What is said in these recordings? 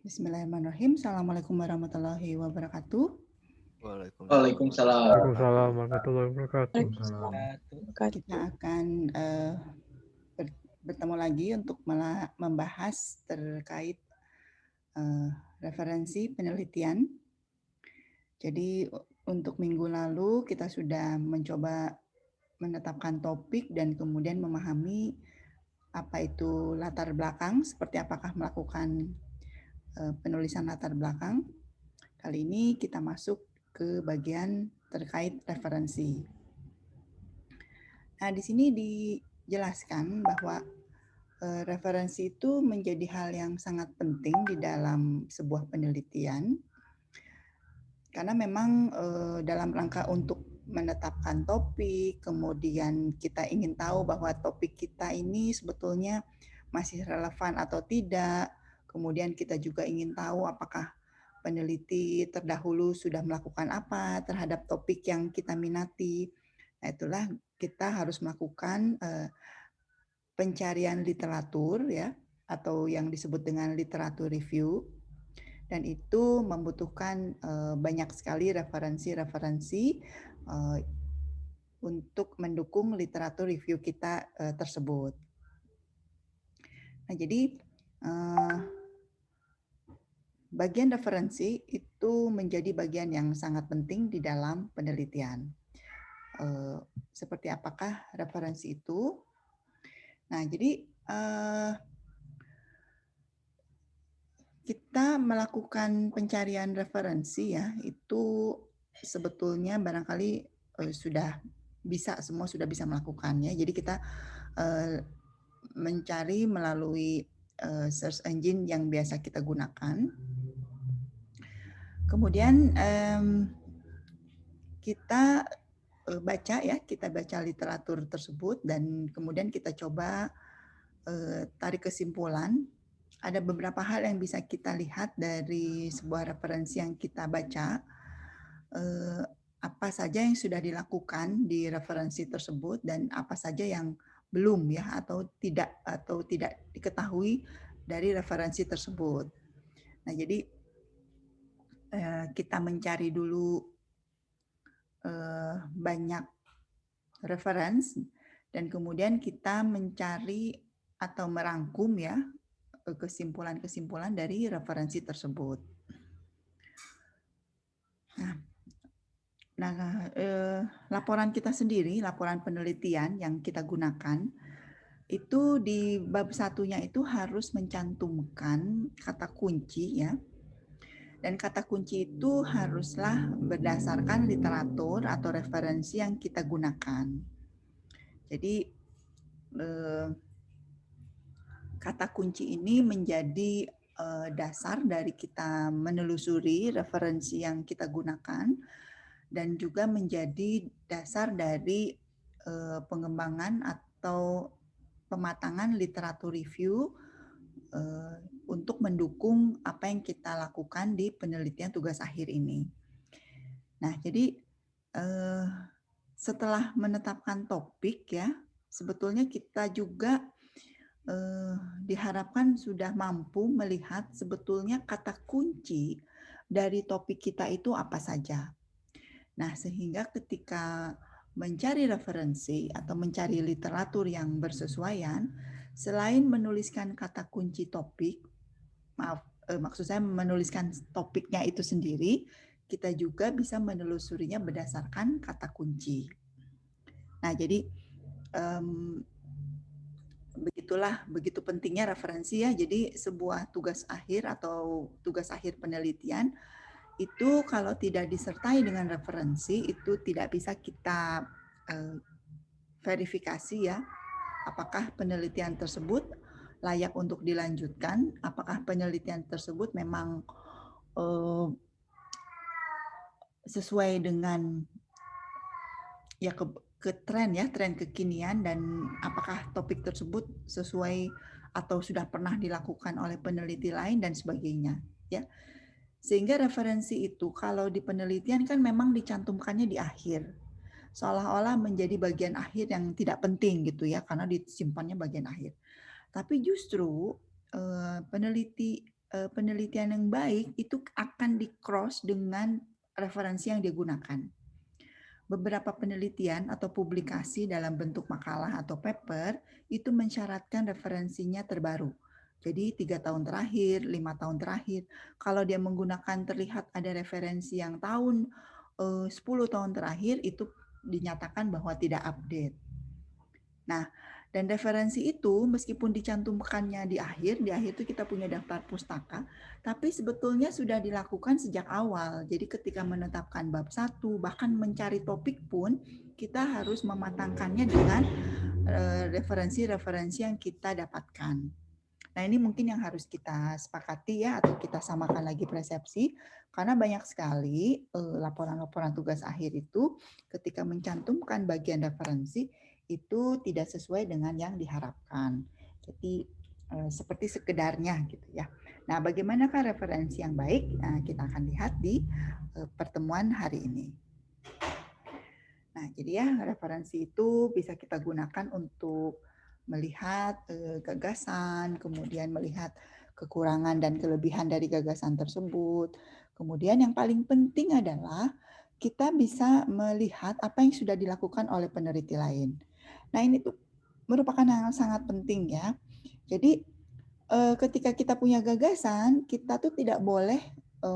Bismillahirrahmanirrahim. Assalamualaikum warahmatullahi wabarakatuh. Waalaikumsalam. Waalaikumsalam warahmatullahi wabarakatuh. Kita akan bertemu lagi untuk membahas terkait referensi penelitian. Jadi untuk minggu lalu kita sudah mencoba menetapkan topik dan kemudian memahami apa itu latar belakang, seperti apakah melakukan penulisan latar belakang. Kali ini kita masuk ke bagian terkait referensi. Nah, di sini dijelaskan bahwa referensi itu menjadi hal yang sangat penting di dalam sebuah penelitian, karena memang dalam rangka untuk menetapkan topik, kemudian kita ingin tahu bahwa topik kita ini sebetulnya masih relevan atau tidak, kemudian kita juga ingin tahu apakah peneliti terdahulu sudah melakukan apa terhadap topik yang kita minati. Nah, itulah kita harus melakukan pencarian literatur ya, atau yang disebut dengan literatur review, dan itu membutuhkan banyak sekali referensi-referensi untuk mendukung literatur review kita tersebut. Nah, jadi bagian referensi itu menjadi bagian yang sangat penting di dalam penelitian. Seperti apakah referensi itu? Nah, jadi kita melakukan pencarian referensi ya, itu sebetulnya barangkali semua sudah bisa melakukannya. Jadi kita mencari melalui search engine yang biasa kita gunakan. Kemudian kita baca literatur tersebut dan kemudian kita coba tarik kesimpulan. Ada beberapa hal yang bisa kita lihat dari sebuah referensi yang kita baca. Apa saja yang sudah dilakukan di referensi tersebut dan apa saja yang belum ya atau tidak diketahui dari referensi tersebut. Nah, jadi kita mencari dulu banyak referensi dan kemudian kita mencari atau merangkum ya kesimpulan-kesimpulan dari referensi tersebut. Nah, laporan kita sendiri, laporan penelitian yang kita gunakan, itu di bab satunya itu harus mencantumkan kata kunci ya. Dan kata kunci itu haruslah berdasarkan literatur atau referensi yang kita gunakan. Jadi kata kunci ini menjadi dasar dari kita menelusuri referensi yang kita gunakan dan juga menjadi dasar dari pengembangan atau pematangan literatur review untuk mendukung apa yang kita lakukan di penelitian tugas akhir ini. Nah, jadi setelah menetapkan topik ya, sebetulnya kita juga diharapkan sudah mampu melihat sebetulnya kata kunci dari topik kita itu apa saja. Nah, sehingga ketika mencari referensi atau mencari literatur yang bersesuaian, selain menuliskan kata kunci topik, maksud saya menuliskan topiknya itu sendiri, kita juga bisa menelusurinya berdasarkan kata kunci. Nah, jadi begitu pentingnya referensi ya. Jadi sebuah tugas akhir atau tugas akhir penelitian itu kalau tidak disertai dengan referensi itu tidak bisa kita verifikasi ya, apakah penelitian tersebut layak untuk dilanjutkan, apakah penelitian tersebut memang sesuai dengan ya tren kekinian, dan apakah topik tersebut sesuai atau sudah pernah dilakukan oleh peneliti lain dan sebagainya ya. Sehingga referensi itu kalau di penelitian kan memang dicantumkannya di akhir, seolah-olah menjadi bagian akhir yang tidak penting gitu ya, karena disimpannya bagian akhir. Tapi justru peneliti penelitian yang baik itu akan di-cross dengan referensi yang digunakan. Beberapa penelitian atau publikasi dalam bentuk makalah atau paper itu mensyaratkan referensinya terbaru. Jadi 3 tahun terakhir, 5 tahun terakhir. Kalau dia menggunakan terlihat ada referensi yang tahun 10 tahun terakhir itu dinyatakan bahwa tidak update. Nah, dan referensi itu meskipun dicantumkannya di akhir itu kita punya daftar pustaka, tapi sebetulnya sudah dilakukan sejak awal. Jadi ketika menetapkan bab 1, bahkan mencari topik pun, kita harus mematangkannya dengan referensi-referensi yang kita dapatkan. Nah, ini mungkin yang harus kita sepakati ya, atau kita samakan lagi persepsi, karena banyak sekali laporan-laporan tugas akhir itu ketika mencantumkan bagian referensi, itu tidak sesuai dengan yang diharapkan. Jadi seperti sekedarnya gitu ya. Nah, bagaimanakah referensi yang baik? Nah, kita akan lihat di pertemuan hari ini. Nah, jadi ya referensi itu bisa kita gunakan untuk melihat gagasan, kemudian melihat kekurangan dan kelebihan dari gagasan tersebut. Kemudian yang paling penting adalah kita bisa melihat apa yang sudah dilakukan oleh peneliti lain. Nah, ini tuh merupakan hal yang sangat penting ya. Jadi ketika kita punya gagasan, kita tuh tidak boleh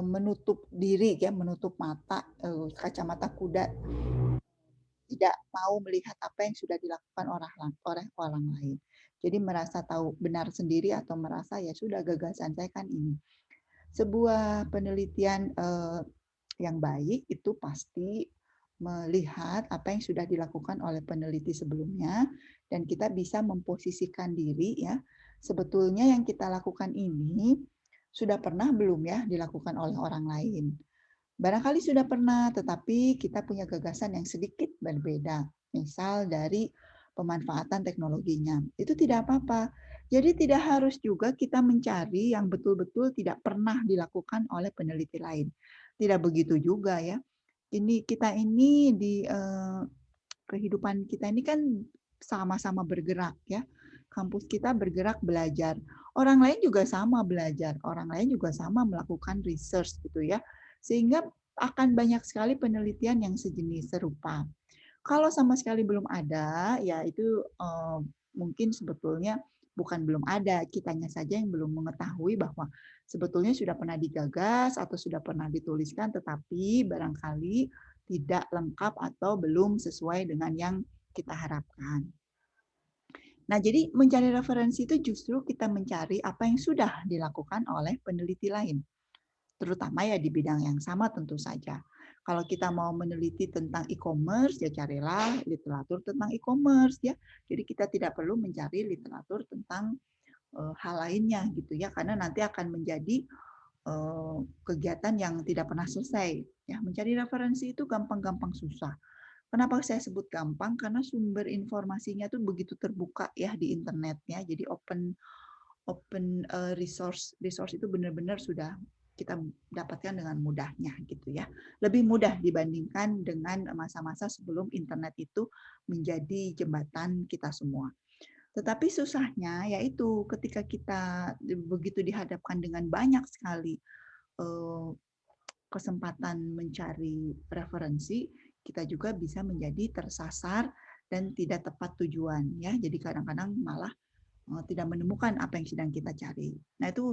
menutup diri ya, menutup mata, kacamata kuda, tidak mau melihat apa yang sudah dilakukan oleh orang lain. Jadi merasa tahu benar sendiri atau merasa ya sudah gagasan saya kan ini. Sebuah penelitian yang baik itu pasti melihat apa yang sudah dilakukan oleh peneliti sebelumnya dan kita bisa memposisikan diri ya, sebetulnya yang kita lakukan ini sudah pernah belum ya dilakukan oleh orang lain. Barangkali sudah pernah, tetapi kita punya gagasan yang sedikit berbeda. Misal dari pemanfaatan teknologinya. Itu tidak apa-apa. Jadi tidak harus juga kita mencari yang betul-betul tidak pernah dilakukan oleh peneliti lain. Tidak begitu juga ya. Kita ini di kehidupan kita ini kan sama-sama bergerak ya. Kampus kita bergerak belajar. Orang lain juga sama belajar. Orang lain juga sama melakukan research gitu ya. Sehingga akan banyak sekali penelitian yang sejenis serupa. Kalau sama sekali belum ada, ya itu mungkin sebetulnya bukan belum ada, kitanya saja yang belum mengetahui bahwa sebetulnya sudah pernah digagas atau sudah pernah dituliskan, tetapi barangkali tidak lengkap atau belum sesuai dengan yang kita harapkan. Nah, jadi mencari referensi itu justru kita mencari apa yang sudah dilakukan oleh peneliti lain, terutama ya di bidang yang sama tentu saja. Kalau kita mau meneliti tentang e-commerce, ya carilah literatur tentang e-commerce ya. Jadi kita tidak perlu mencari literatur tentang hal lainnya gitu ya, karena nanti akan menjadi kegiatan yang tidak pernah selesai. Ya, mencari referensi itu gampang-gampang susah. Kenapa saya sebut gampang? Karena sumber informasinya tuh begitu terbuka ya di internetnya. Jadi open resource itu benar-benar sudah kita dapatkan dengan mudahnya gitu ya. Lebih mudah dibandingkan dengan masa-masa sebelum internet itu menjadi jembatan kita semua. Tetapi susahnya yaitu ketika kita begitu dihadapkan dengan banyak sekali kesempatan mencari referensi, kita juga bisa menjadi tersasar dan tidak tepat tujuan ya. Jadi kadang-kadang malah tidak menemukan apa yang sedang kita cari. Nah, itu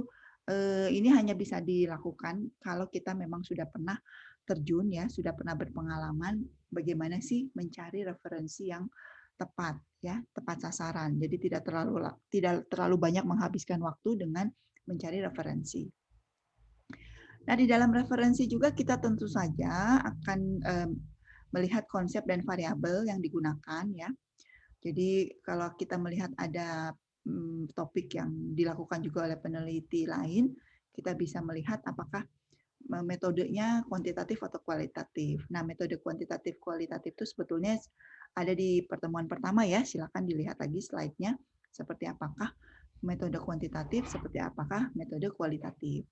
ini hanya bisa dilakukan kalau kita memang sudah pernah terjun ya, sudah pernah berpengalaman bagaimana sih mencari referensi yang tepat ya, tepat sasaran. Jadi tidak terlalu banyak menghabiskan waktu dengan mencari referensi. Nah, di dalam referensi juga kita tentu saja akan melihat konsep dan variabel yang digunakan ya. Jadi kalau kita melihat ada topik yang dilakukan juga oleh peneliti lain, kita bisa melihat apakah metodenya kuantitatif atau kualitatif. Nah, metode kuantitatif kualitatif itu sebetulnya ada di pertemuan pertama ya. Silakan dilihat lagi slide-nya seperti apakah metode kuantitatif, seperti apakah metode kualitatif.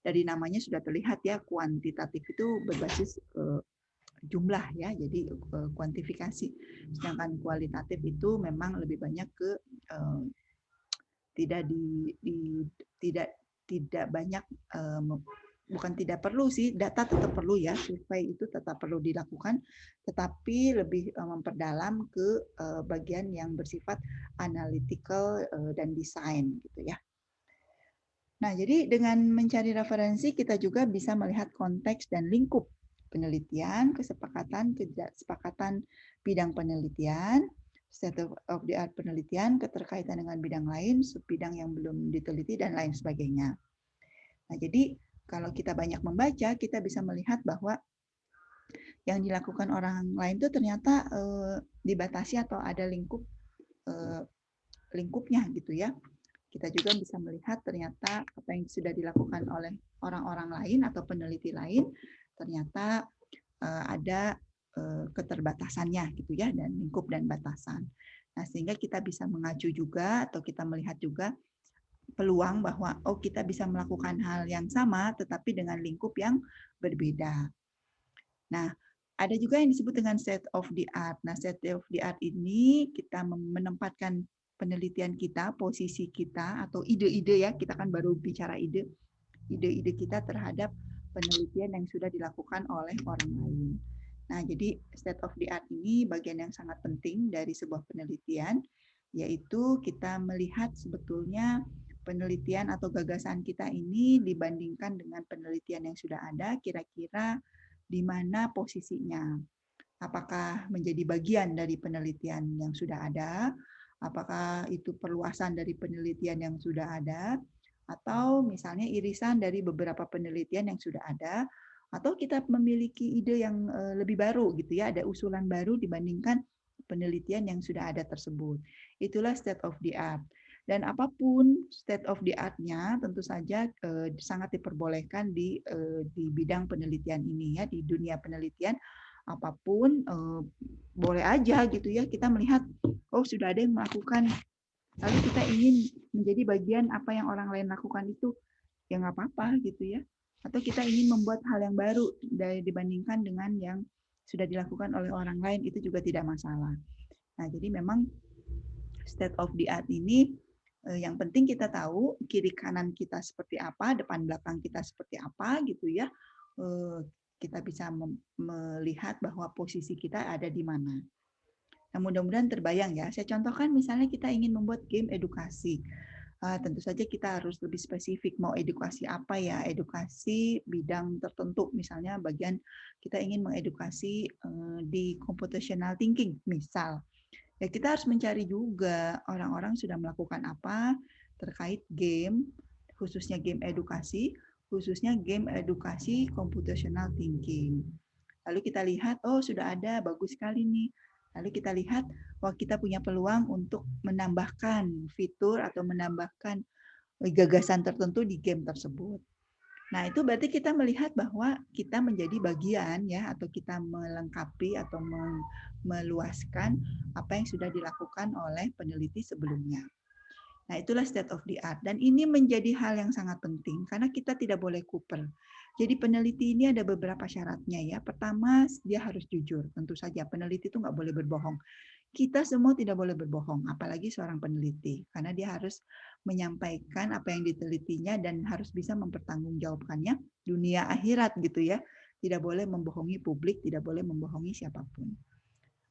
Dari namanya sudah terlihat ya, kuantitatif itu berbasis jumlah ya, jadi kuantifikasi. Sedangkan kualitatif itu memang lebih banyak ke tidak tidak banyak, bukan tidak perlu sih, data tetap perlu ya, survei itu tetap perlu dilakukan, tetapi lebih memperdalam ke bagian yang bersifat analytical dan desain gitu ya. Nah, jadi dengan mencari referensi kita juga bisa melihat konteks dan lingkup penelitian, kesepakatan bidang penelitian, state of the art penelitian, keterkaitan dengan bidang lain, subbidang yang belum diteliti dan lain sebagainya. Nah, jadi kalau kita banyak membaca, kita bisa melihat bahwa yang dilakukan orang lain itu ternyata dibatasi atau ada lingkupnya gitu ya. Kita juga bisa melihat ternyata apa yang sudah dilakukan oleh orang-orang lain atau peneliti lain ternyata ada keterbatasannya gitu ya, dan lingkup dan batasan. Nah, sehingga kita bisa mengacu juga atau kita melihat juga peluang bahwa kita bisa melakukan hal yang sama tetapi dengan lingkup yang berbeda. Nah, ada juga yang disebut dengan state of the art. Nah, state of the art ini kita menempatkan penelitian kita, posisi kita atau ide-ide ya, kita kan baru bicara ide-ide kita terhadap penelitian yang sudah dilakukan oleh orang lain. Nah, jadi state of the art ini bagian yang sangat penting dari sebuah penelitian, yaitu kita melihat sebetulnya penelitian atau gagasan kita ini dibandingkan dengan penelitian yang sudah ada, kira-kira di mana posisinya. Apakah menjadi bagian dari penelitian yang sudah ada, apakah itu perluasan dari penelitian yang sudah ada, atau misalnya irisan dari beberapa penelitian yang sudah ada, atau kita memiliki ide yang lebih baru gitu ya, ada usulan baru dibandingkan penelitian yang sudah ada tersebut. Itulah state of the art. Dan apapun state of the art-nya tentu saja sangat diperbolehkan di bidang penelitian ini ya, di dunia penelitian apapun boleh aja gitu ya, kita melihat sudah ada yang melakukan, lalu kita ingin menjadi bagian apa yang orang lain lakukan itu, ya nggak apa-apa gitu ya. Atau kita ingin membuat hal yang baru dibandingkan dengan yang sudah dilakukan oleh orang lain, itu juga tidak masalah. Nah, jadi memang state of the art ini yang penting kita tahu kiri kanan kita seperti apa, depan belakang kita seperti apa gitu ya. Kita bisa melihat bahwa posisi kita ada di mana. Nah, mudah-mudahan terbayang ya. Saya contohkan misalnya kita ingin membuat game edukasi. Tentu saja kita harus lebih spesifik mau edukasi apa ya, edukasi bidang tertentu, misalnya bagian kita ingin mengedukasi di computational thinking misal. Ya, kita harus mencari juga orang-orang sudah melakukan apa terkait game, khususnya game edukasi computational thinking. Lalu kita lihat, sudah ada, bagus sekali nih. Lalu kita lihat, kita punya peluang untuk menambahkan fitur atau menambahkan gagasan tertentu di game tersebut. Nah, itu berarti kita melihat bahwa kita menjadi bagian ya, atau kita melengkapi atau meluaskan apa yang sudah dilakukan oleh peneliti sebelumnya. Nah, itulah state of the art. Dan ini menjadi hal yang sangat penting karena kita tidak boleh kuper. Jadi peneliti ini ada beberapa syaratnya ya. Pertama, dia harus jujur. Tentu saja peneliti itu nggak boleh berbohong. Kita semua tidak boleh berbohong, apalagi seorang peneliti, karena dia harus menyampaikan apa yang ditelitinya dan harus bisa mempertanggungjawabkannya dunia akhirat gitu ya. Tidak boleh membohongi publik, tidak boleh membohongi siapapun.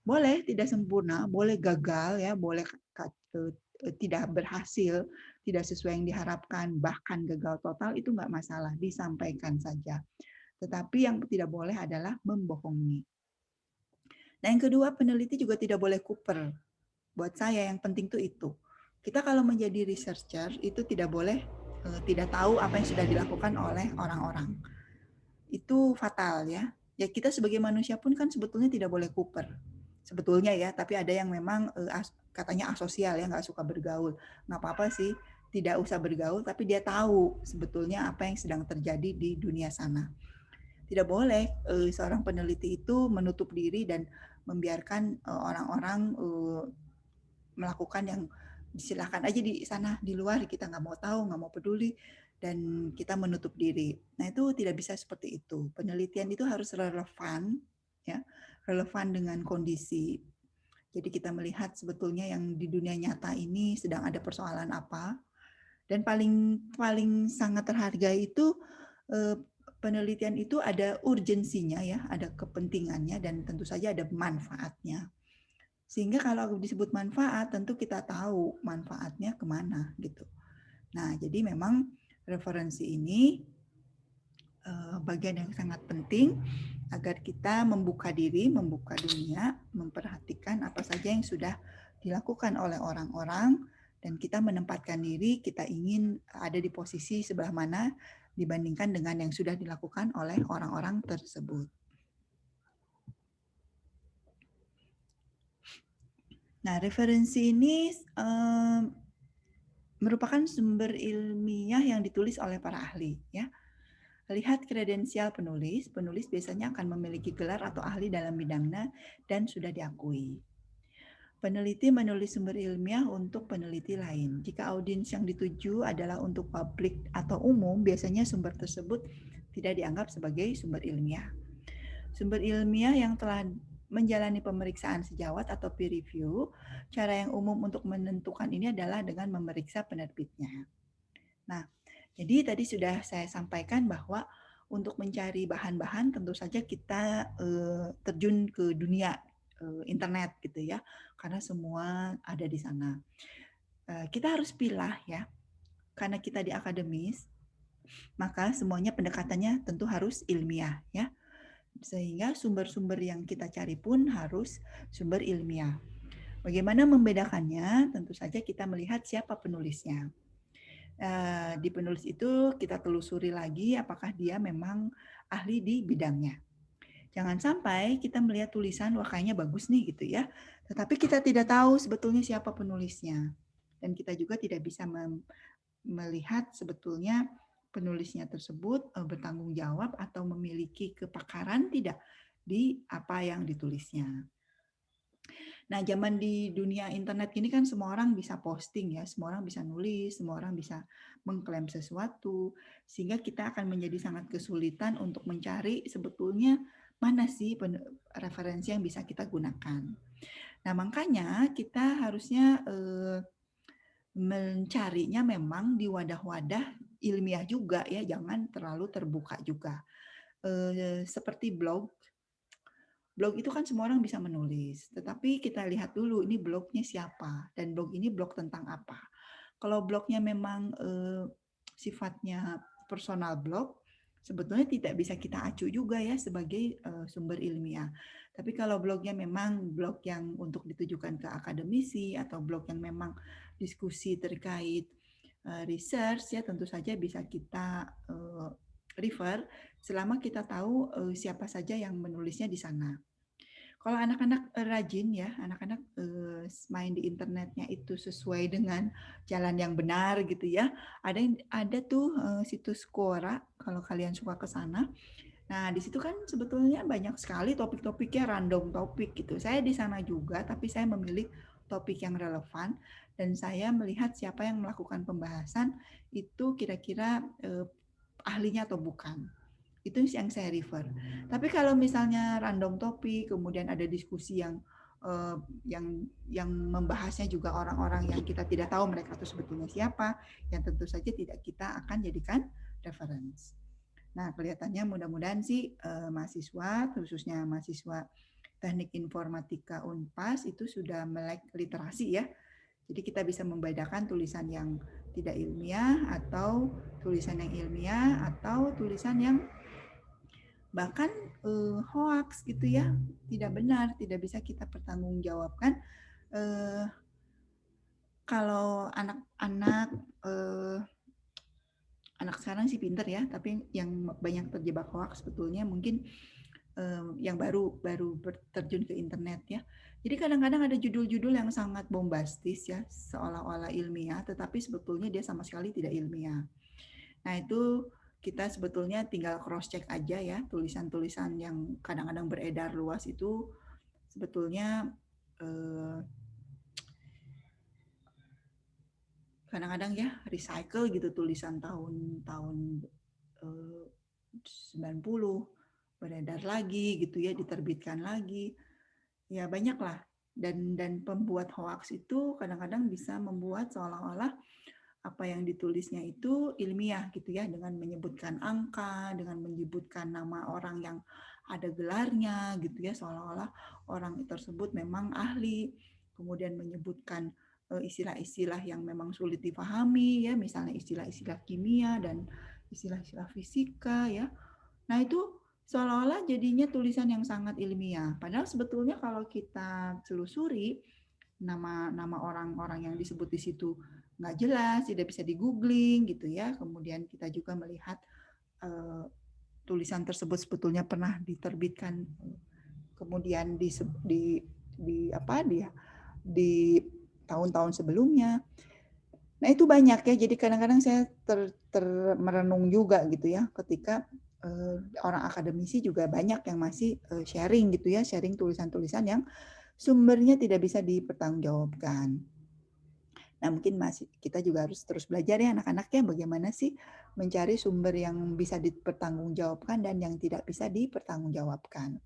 Boleh tidak sempurna, boleh gagal ya, boleh tidak berhasil, tidak sesuai yang diharapkan, bahkan gagal total, itu nggak masalah, disampaikan saja. Tetapi yang tidak boleh adalah membohongi. Nah, yang kedua, peneliti juga tidak boleh kuper. Buat saya yang penting itu. Kita kalau menjadi researcher itu tidak boleh tidak tahu apa yang sudah dilakukan oleh orang-orang. Itu fatal ya. Ya, kita sebagai manusia pun kan sebetulnya tidak boleh kuper. Sebetulnya ya, tapi ada yang memang katanya asosial ya, nggak suka bergaul. Nggak apa-apa sih, tidak usah bergaul, tapi dia tahu sebetulnya apa yang sedang terjadi di dunia sana. Tidak boleh seorang peneliti itu menutup diri dan membiarkan orang-orang melakukan yang silahkan aja di sana di luar, kita nggak mau tahu, nggak mau peduli, dan kita menutup diri. Nah, itu tidak bisa seperti itu. Penelitian itu harus relevan, ya, relevan dengan kondisi. Jadi kita melihat sebetulnya yang di dunia nyata ini sedang ada persoalan apa, Dan paling sangat terhargai itu penelitian itu ada urgensinya ya, ada kepentingannya dan tentu saja ada manfaatnya. Sehingga kalau disebut manfaat, tentu kita tahu manfaatnya kemana gitu. Nah, jadi memang referensi ini bagian yang sangat penting agar kita membuka diri, membuka dunia, memperhatikan apa saja yang sudah dilakukan oleh orang-orang, dan kita menempatkan diri, kita ingin ada di posisi sebelah mana dibandingkan dengan yang sudah dilakukan oleh orang-orang tersebut. Nah, referensi ini merupakan sumber ilmiah yang ditulis oleh para ahli, ya. Lihat kredensial penulis. Penulis biasanya akan memiliki gelar atau ahli dalam bidangnya dan sudah diakui. Peneliti menulis sumber ilmiah untuk peneliti lain. Jika audiens yang dituju adalah untuk publik atau umum, biasanya sumber tersebut tidak dianggap sebagai sumber ilmiah. Sumber ilmiah yang telah menjalani pemeriksaan sejawat atau peer review, cara yang umum untuk menentukan ini adalah dengan memeriksa penerbitnya. Nah, jadi tadi sudah saya sampaikan bahwa untuk mencari bahan-bahan tentu saja kita terjun ke dunia internet gitu ya, karena semua ada di sana. Kita harus pilah ya, karena kita di akademis, maka semuanya pendekatannya tentu harus ilmiah ya, sehingga sumber-sumber yang kita cari pun harus sumber ilmiah. Bagaimana membedakannya? Tentu saja kita melihat siapa penulisnya. Di penulis itu kita telusuri lagi apakah dia memang ahli di bidangnya. Jangan sampai kita melihat tulisan, wah kayaknya bagus nih gitu ya, tetapi kita tidak tahu sebetulnya siapa penulisnya. Dan kita juga tidak bisa melihat sebetulnya penulisnya tersebut bertanggung jawab atau memiliki kepakaran tidak di apa yang ditulisnya. Nah, zaman di dunia internet ini kan semua orang bisa posting ya, semua orang bisa nulis, semua orang bisa mengklaim sesuatu, sehingga kita akan menjadi sangat kesulitan untuk mencari sebetulnya mana sih referensi yang bisa kita gunakan. Nah, makanya kita harusnya mencarinya memang di wadah-wadah ilmiah juga ya, jangan terlalu terbuka juga. Seperti blog. Blog itu kan semua orang bisa menulis, tetapi kita lihat dulu ini blognya siapa dan blog ini blog tentang apa. Kalau blognya memang sifatnya personal blog, sebetulnya tidak bisa kita acu juga ya sebagai sumber ilmiah. Tapi kalau blognya memang blog yang untuk ditujukan ke akademisi atau blog yang memang diskusi terkait research ya, tentu saja bisa kita refer selama kita tahu siapa saja yang menulisnya di sana. Kalau anak-anak rajin ya, anak-anak main di internetnya itu sesuai dengan jalan yang benar gitu ya. Ada tuh situs Quora kalau kalian suka ke sana. Nah, di situ kan sebetulnya banyak sekali topik-topiknya, random topik gitu. Saya di sana juga, tapi saya memilih topik yang relevan dan saya melihat siapa yang melakukan pembahasan itu kira-kira ahlinya atau bukan. Itu yang saya refer. Tapi kalau misalnya random topik, kemudian ada diskusi yang membahasnya juga orang-orang yang kita tidak tahu mereka itu sebetulnya siapa, yang tentu saja tidak kita akan jadikan reference. Nah, kelihatannya mudah-mudahan sih mahasiswa, khususnya mahasiswa Teknik Informatika Unpas itu sudah melek literasi ya. Jadi kita bisa membedakan tulisan yang tidak ilmiah atau tulisan yang ilmiah atau tulisan yang bahkan hoax gitu ya, tidak benar, tidak bisa kita pertanggungjawabkan. Kalau anak-anak anak sekarang sih pinter ya, tapi yang banyak terjebak hoax sebetulnya mungkin yang baru terjun ke internet ya. Jadi kadang-kadang ada judul-judul yang sangat bombastis ya, seolah-olah ilmiah, tetapi sebetulnya dia sama sekali tidak ilmiah. Nah itu kita sebetulnya tinggal cross check aja ya, tulisan-tulisan yang kadang-kadang beredar luas itu sebetulnya kadang-kadang ya recycle gitu, tulisan tahun 90 beredar lagi gitu ya, diterbitkan lagi. Ya banyaklah. Dan pembuat hoax itu kadang-kadang bisa membuat seolah-olah apa yang ditulisnya itu ilmiah gitu ya, dengan menyebutkan angka, dengan menyebutkan nama orang yang ada gelarnya gitu ya, seolah-olah orang tersebut memang ahli, kemudian menyebutkan istilah-istilah yang memang sulit dipahami ya, misalnya istilah-istilah kimia dan istilah-istilah fisika ya. Nah, itu seolah-olah jadinya tulisan yang sangat ilmiah. Padahal sebetulnya kalau kita telusuri nama-nama orang-orang yang disebut di situ nggak jelas, tidak bisa di-googling gitu ya. Kemudian kita juga melihat tulisan tersebut sebetulnya pernah diterbitkan kemudian di tahun-tahun sebelumnya. Nah, itu banyak ya. Jadi kadang-kadang saya merenung juga gitu ya ketika orang akademisi juga banyak yang masih sharing gitu ya, sharing tulisan-tulisan yang sumbernya tidak bisa dipertanggungjawabkan. Nah, mungkin kita juga harus terus belajar ya anak-anak ya, bagaimana sih mencari sumber yang bisa dipertanggungjawabkan dan yang tidak bisa dipertanggungjawabkan.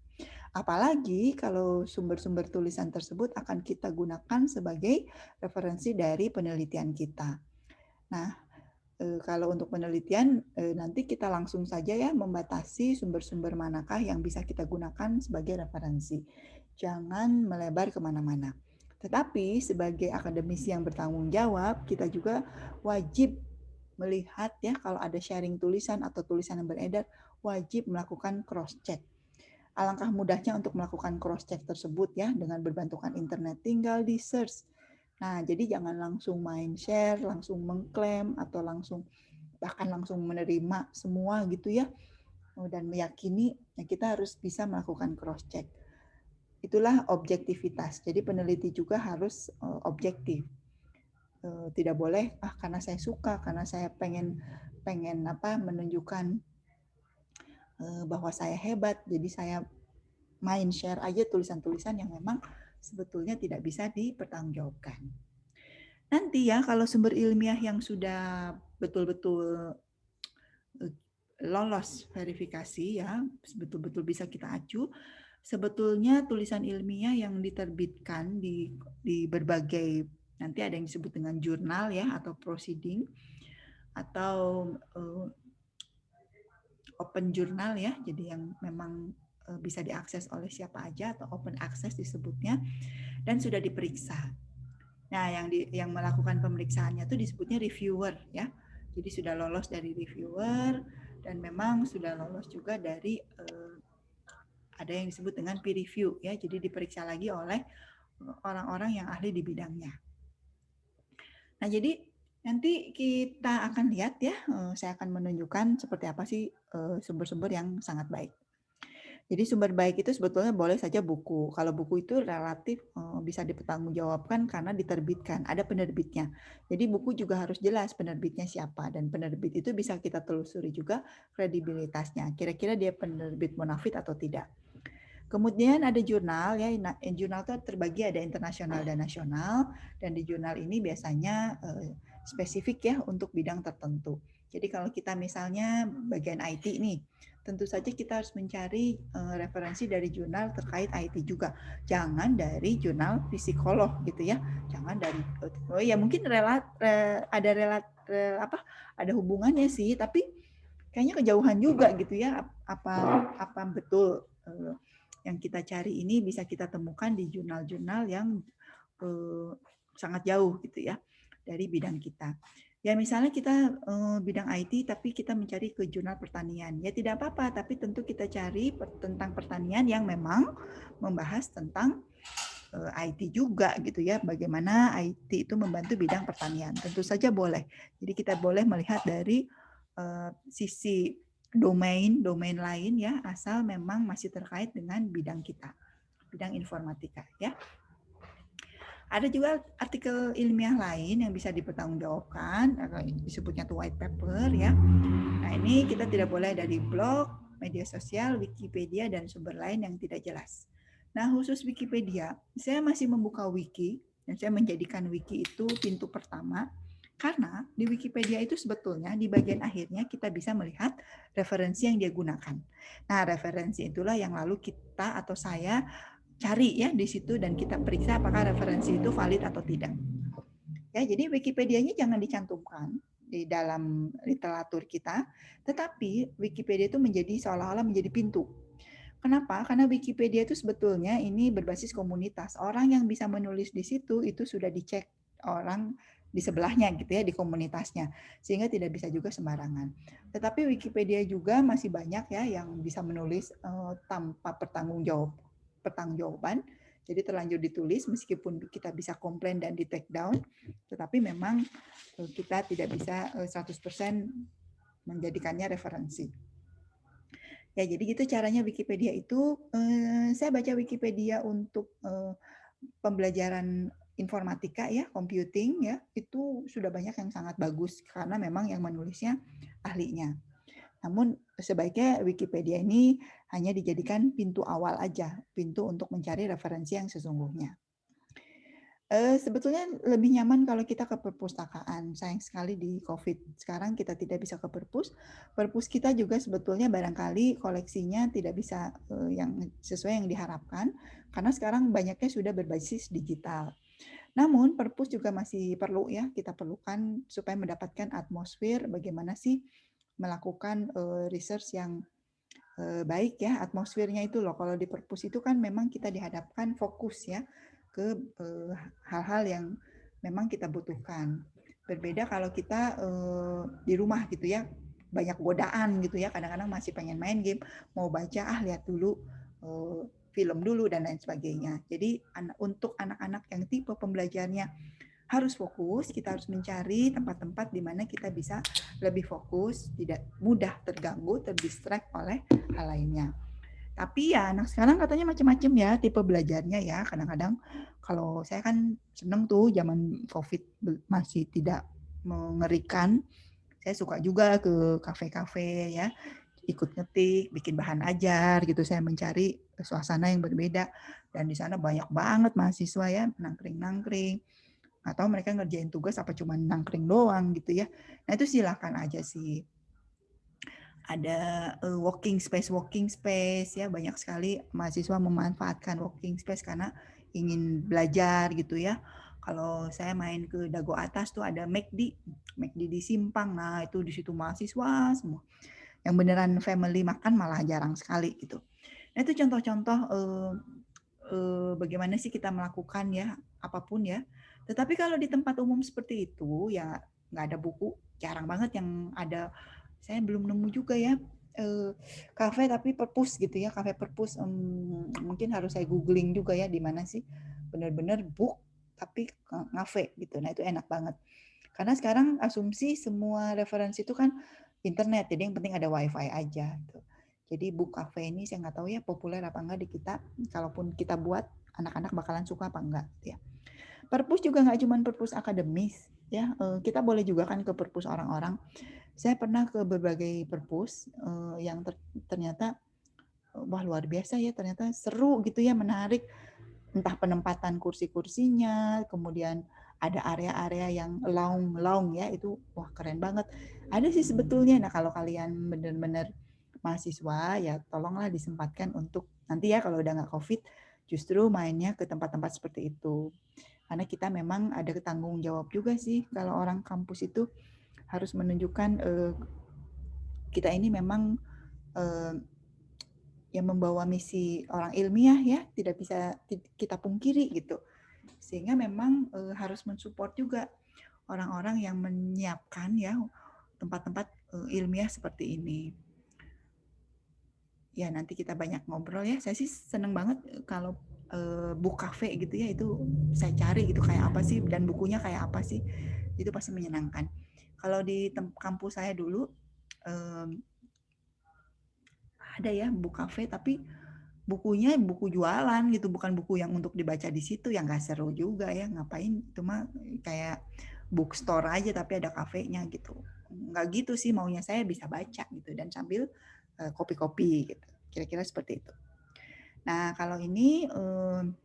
Apalagi kalau sumber-sumber tulisan tersebut akan kita gunakan sebagai referensi dari penelitian kita. Nah, kalau untuk penelitian nanti kita langsung saja ya membatasi sumber-sumber manakah yang bisa kita gunakan sebagai referensi. Jangan melebar kemana-mana. Tetapi sebagai akademisi yang bertanggung jawab, kita juga wajib melihat ya kalau ada sharing tulisan atau tulisan yang beredar, wajib melakukan cross-check. Alangkah mudahnya untuk melakukan cross-check tersebut ya dengan berbantukan internet, tinggal di search. Nah, jadi jangan langsung main share, langsung mengklaim, atau bahkan langsung menerima semua gitu ya, dan meyakini, ya kita harus bisa melakukan cross-check. Itulah objektivitas. Jadi peneliti juga harus objektif. Tidak boleh karena saya suka, karena saya pengen menunjukkan bahwa saya hebat, jadi saya main share aja tulisan-tulisan yang memang sebetulnya tidak bisa dipertanggungjawabkan. Nanti ya kalau sumber ilmiah yang sudah betul-betul lolos verifikasi ya, betul-betul bisa kita acu, sebetulnya tulisan ilmiah yang diterbitkan di berbagai, nanti ada yang disebut dengan jurnal ya, atau proceeding, atau open jurnal ya, jadi yang memang bisa diakses oleh siapa aja, atau open access disebutnya, dan sudah diperiksa. Nah, yang melakukan pemeriksaannya itu disebutnya reviewer ya. Jadi sudah lolos dari reviewer dan memang sudah lolos juga dari ada yang disebut dengan peer review ya. Jadi diperiksa lagi oleh orang-orang yang ahli di bidangnya. Nah, jadi nanti kita akan lihat ya, saya akan menunjukkan seperti apa sih sumber-sumber yang sangat baik. Jadi sumber baik itu sebetulnya boleh saja buku. Kalau buku itu relatif bisa dipertanggungjawabkan karena diterbitkan, ada penerbitnya. Jadi buku juga harus jelas penerbitnya siapa, dan penerbit itu bisa kita telusuri juga kredibilitasnya. Kira-kira dia penerbit munafik atau tidak. Kemudian ada jurnal ya, jurnal itu terbagi ada internasional dan nasional, dan di jurnal ini biasanya spesifik ya untuk bidang tertentu. Jadi kalau kita misalnya bagian IT nih, tentu saja kita harus mencari referensi dari jurnal terkait IT juga. Jangan dari jurnal psikolog gitu ya. Jangan dari ya mungkin ada hubungannya sih, tapi kayaknya kejauhan juga gitu ya. Apa betul yang kita cari ini bisa kita temukan di jurnal-jurnal yang sangat jauh gitu ya dari bidang kita. Ya misalnya kita bidang IT tapi kita mencari ke jurnal pertanian. Ya tidak apa-apa, tapi tentu kita cari tentang pertanian yang memang membahas tentang IT juga gitu ya. Bagaimana IT itu membantu bidang pertanian. Tentu saja boleh. Jadi kita boleh melihat dari sisi domain lain ya, asal memang masih terkait dengan bidang kita, bidang informatika ya. Ada juga artikel ilmiah lain yang bisa dipertanggungjawabkan, atau disebutnya tuh white paper ya. Nah ini kita tidak boleh dari blog, media sosial, Wikipedia, dan sumber lain yang tidak jelas. Nah khusus Wikipedia, saya masih membuka wiki, dan saya menjadikan wiki itu pintu pertama, karena di Wikipedia itu sebetulnya di bagian akhirnya kita bisa melihat referensi yang dia gunakan. Nah referensi itulah yang lalu kita atau saya cari ya di situ dan kita periksa apakah referensi itu valid atau tidak. Ya, jadi Wikipedia-nya jangan dicantumkan di dalam literatur kita, tetapi Wikipedia itu menjadi seolah-olah menjadi pintu. Kenapa? Karena Wikipedia itu sebetulnya ini berbasis komunitas. Orang yang bisa menulis di situ itu sudah dicek orang di sebelahnya gitu ya, di komunitasnya. Sehingga tidak bisa juga sembarangan. Tetapi Wikipedia juga masih banyak ya yang bisa menulis tanpa pertanggungjawaban. Jadi terlanjur ditulis meskipun kita bisa komplain dan di take down, tetapi memang kita tidak bisa 100% menjadikannya referensi. Ya, jadi gitu caranya Wikipedia itu. Saya baca Wikipedia untuk pembelajaran informatika ya, computing ya, itu sudah banyak yang sangat bagus karena memang yang menulisnya ahlinya. Namun sebaiknya Wikipedia ini hanya dijadikan pintu awal aja, pintu untuk mencari referensi yang sesungguhnya. Sebetulnya lebih nyaman kalau kita ke perpustakaan. Sayang sekali di COVID sekarang kita tidak bisa ke perpus. Perpus kita juga sebetulnya barangkali koleksinya tidak bisa yang sesuai yang diharapkan, karena sekarang banyaknya sudah berbasis digital. Namun perpus juga masih perlu ya, kita perlukan supaya mendapatkan atmosfer bagaimana sih melakukan research yang baik ya, atmosfernya itu loh. Kalau di perpus itu kan memang kita dihadapkan fokus ya ke hal-hal yang memang kita butuhkan. Berbeda kalau kita di rumah gitu ya, banyak godaan gitu ya, kadang-kadang masih pengen main game, mau baca lihat dulu film dulu dan lain sebagainya. Jadi untuk anak-anak yang tipe pembelajarnya harus fokus, kita harus mencari tempat-tempat di mana kita bisa lebih fokus, tidak mudah terganggu, terdistract oleh hal lainnya. Tapi ya anak sekarang katanya macam-macam ya tipe belajarnya ya. Kadang-kadang kalau saya kan seneng tuh zaman COVID masih tidak mengerikan, saya suka juga ke kafe-kafe ya, ikut ngetik, bikin bahan ajar gitu. Saya mencari suasana yang berbeda dan di sana banyak banget mahasiswa ya nangkring-nangkring, atau mereka ngerjain tugas apa cuma nangkring doang gitu ya. Nah itu silakan aja sih. Ada walking space ya, banyak sekali mahasiswa memanfaatkan walking space karena ingin belajar gitu ya. Kalau saya main ke Dago Atas tuh ada McD di Simpang. Nah itu di situ mahasiswa semua. Yang beneran family makan malah jarang sekali gitu. Nah itu contoh-contoh bagaimana sih kita melakukan ya apapun ya. Tetapi kalau di tempat umum seperti itu ya nggak ada buku, jarang banget yang ada. Saya belum nemu juga ya kafe tapi perpus gitu ya, kafe perpus. Mungkin harus saya googling juga ya di mana sih benar-benar book tapi ngafe gitu. Nah itu enak banget. Karena sekarang asumsi semua referensi itu kan internet, jadi yang penting ada wifi aja. Gitu. Jadi book cafe ini saya nggak tahu ya populer apa enggak di kita. Kalaupun kita buat, anak-anak bakalan suka apa enggak. Ya. Perpus juga nggak cuma perpus akademis. Ya, kita boleh juga kan ke perpus orang-orang. Saya pernah ke berbagai perpus yang ternyata wah luar biasa ya, ternyata seru gitu ya, menarik. Entah penempatan kursi-kursinya, kemudian ada area-area yang lounge ya, itu wah keren banget. Ada sih sebetulnya. Nah kalau kalian benar-benar mahasiswa ya tolonglah disempatkan untuk nanti ya kalau udah nggak COVID justru mainnya ke tempat-tempat seperti itu. Karena kita memang ada tanggung jawab juga sih kalau orang kampus itu harus menunjukkan kita ini memang yang membawa misi orang ilmiah ya, tidak bisa kita pungkiri gitu. Sehingga memang harus mensupport juga orang-orang yang menyiapkan ya tempat-tempat ilmiah seperti ini. Ya nanti kita banyak ngobrol ya. Saya sih seneng banget kalau book cafe gitu ya, itu saya cari gitu kayak apa sih dan bukunya kayak apa sih. Itu pasti menyenangkan. Kalau di kampus saya dulu ada ya book cafe tapi bukunya buku jualan gitu, bukan buku yang untuk dibaca di situ, yang nggak seru juga ya, ngapain itu mah kayak bookstore aja tapi ada kafenya gitu. Nggak gitu sih maunya, saya bisa baca gitu dan sambil kopi-kopi gitu, kira-kira seperti itu. Nah kalau ini